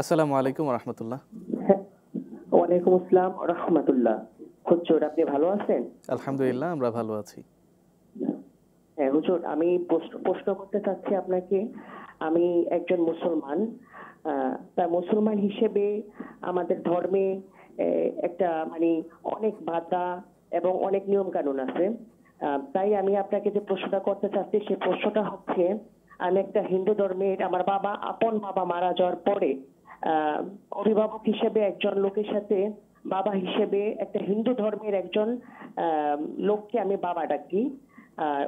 আসসালামু আলাইকুম রহমতুল্লাহ। হ্যাঁ, ওয়ালাইকুম আসসালাম রহমতুল্লাহ। হুজুর, আপনি ভালো আছেন? আলহামদুলিল্লাহ, আমরা ভালো আছি। হ্যাঁ হুজুর, আমি প্রশ্ন করতে চাচ্ছি আপনাকে। আমি একজন মুসলমান। তা মুসলমান হিসেবে আমাদের ধর্মে একটা মানে অনেক বাধা এবং অনেক নিয়ম কানুন আছে। তাই আমি আপনাকে যে প্রশ্নটা করতে চাচ্ছি সেই প্রশ্নটা হচ্ছে, আমি একটা হিন্দু ধর্মের, আমার আপন বাবা মারা যাওয়ার পরে আহ অভিভাবক হিসেবে একজন লোকের সাথে বাবা হিসেবে একটা হিন্দু ধর্মের একজন লোককে আমি বাবা ডাকি।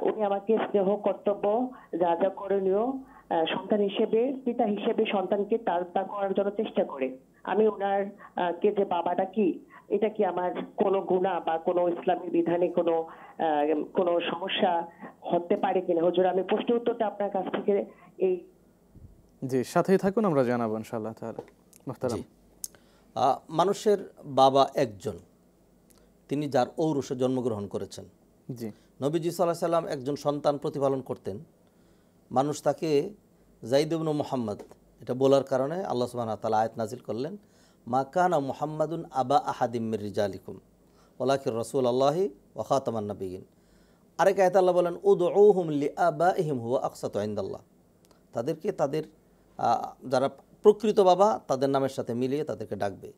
উনি আমাকে স্নেহ কর্তব্য যা যা করণীয় সন্তান হিসেবে, পিতা হিসেবে সন্তানকে তার তা করার জন্য চেষ্টা করে। আমি ওনার কে যে বাবা ডাকি, এটা কি আমার কোনো গুনাহ বা কোনো ইসলামের বিধানে কোনো সমস্যা হতে পারে কিনা হুজুর? আমি প্রশ্ন উত্তরটা আপনার কাছ থেকে এই জি, সাথেই থাকুন, আমরা জানাবো ইনশাআল্লাহ তাআলা। মুহতারাম, মানুষের বাবা একজন, তিনি যার ঔরসে জন্মগ্রহণ করেছেন। জি, নবীজি সাল্লাল্লাহু আলাইহি সাল্লাম একজন সন্তান প্রতিপালন করতেন। মানুষ তাকে যায়েদ ইবনে মুহাম্মদ এটা বলার কারণে আল্লাহ সুবহানাহু ওয়া তাআলা আয়াত নাজিল করলেন, মা কানা মুহাম্মাদুন আবা আহাদিম মির রিজালিকুম ওয়ালাকিন রাসূলুল্লাহি ওয়া খাতামান নাবিয়্যিন। আরেক আয়াতে আল্লাহ বলেন, উদউহুম লিআবাইহিম হুয়া আকসাতু ইনদাল্লাহ। তাদেরকে তাদের যারা প্রকৃত বাবা তাদের নামের সাথে মিলিয়ে তাদেরকে ডাকবে।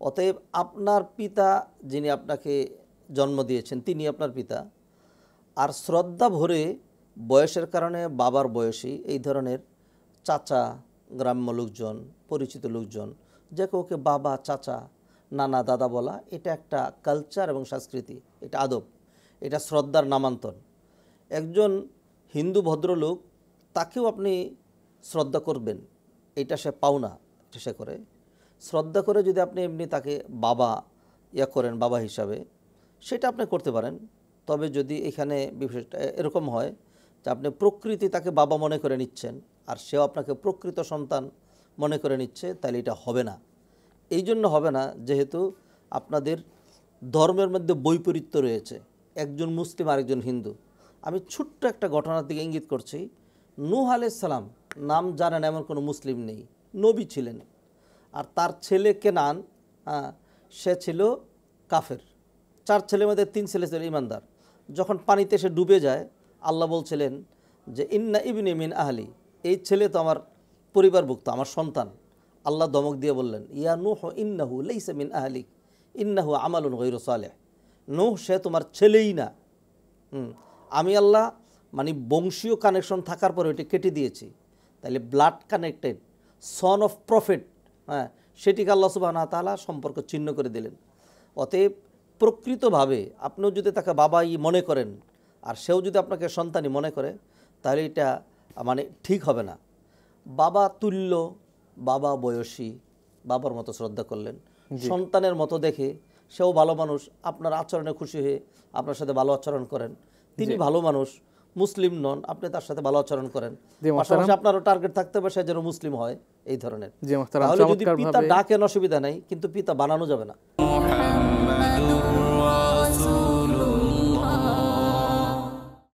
অতএব আপনার পিতা যিনি আপনাকে জন্ম দিয়েছেন তিনি আপনার পিতা। আর শ্রদ্ধা ভরে বয়সের কারণে বাবার বয়সী এই ধরনের চাচা, গ্রাম্য লোকজন, পরিচিত লোকজন, যে কাউকে বাবা, চাচা, নানা, দাদা বলা, এটা একটা কালচার এবং সংস্কৃতি, এটা আদব, এটা শ্রদ্ধার নামান্তর। একজন হিন্দু ভদ্রলোক, তাকেও আপনি শ্রদ্ধা করবেন, এটা সে পাওনা, এটা সে করে। শ্রদ্ধা করে যদি আপনি এমনি তাকে বাবা করেন, বাবা হিসাবে, সেটা আপনি করতে পারেন। তবে যদি এখানে বিষয়টা এরকম হয় যে আপনি প্রকৃতি তাকে বাবা মনে করে নিচ্ছেন আর সেও আপনাকে প্রকৃত সন্তান মনে করে নিচ্ছে, তাহলে এটা হবে না। এই জন্য হবে না যেহেতু আপনাদের ধর্মের মধ্যে বৈপরীত্য রয়েছে, একজন মুসলিম আরেকজন হিন্দু। আমি ছোট্ট একটা ঘটনার দিকে ইঙ্গিত করছি। নূহ আলাইহিস সালাম নাম জানেন এমন কোনো মুসলিম নেই, নবী ছিলেন। আর তার ছেলে কেনান, সে ছিল কাফের। 4 ছেলের মধ্যে 3 ছেলে ছিল ইমানদার। যখন পানিতে সে ডুবে যায়, আল্লাহ বলছিলেন যে ইন্না ইবনি মিন আহলি, এই ছেলে তো আমার পরিবারভুক্ত, আমার সন্তান। আল্লাহ দমক দিয়ে বললেন, ইয়া নূহ ইন্নাহু লাইসা মিন আহলিক ইন্নাহু আমালুন গায়রু সালেহ। নূহ, সে তোমার ছেলেই না। আমি আল্লাহ মানে বংশীয় কানেকশন থাকার পরে ওইটা কেটে দিয়েছি। তাহলে blood connected son of prophet, সেটিকে আল্লাহ সুবহানাহু ওয়া তাআলা সম্পর্ক ছিন্ন করে দিলেন। অতএব প্রকৃতভাবে আপনিও যদি তাকে বাবাই মনে করেন আর সেও যদি আপনাকে সন্তানই মনে করে, তাহলে এটা মানে ঠিক হবে না। বাবা তুল্য, বাবা বয়সী, বাবার মতো শ্রদ্ধা করলেন, সন্তানের মতো দেখে সেও ভালো মানুষ, আপনার আচরণে খুশি হয়ে আপনার সাথে ভালো আচরণ করেন। তিনি ভালো মানুষ, মুসলিম নন, আপনি তার সাথে ভালো আচরণ করেন। পাশাপাশি আপনারও টার্গেট থাকতে হবে সে যেন মুসলিম হয়, এই ধরনের। তাহলে যদি পিতা ডাকেন অসুবিধা নাই, কিন্তু পিতা বানানো যাবে না।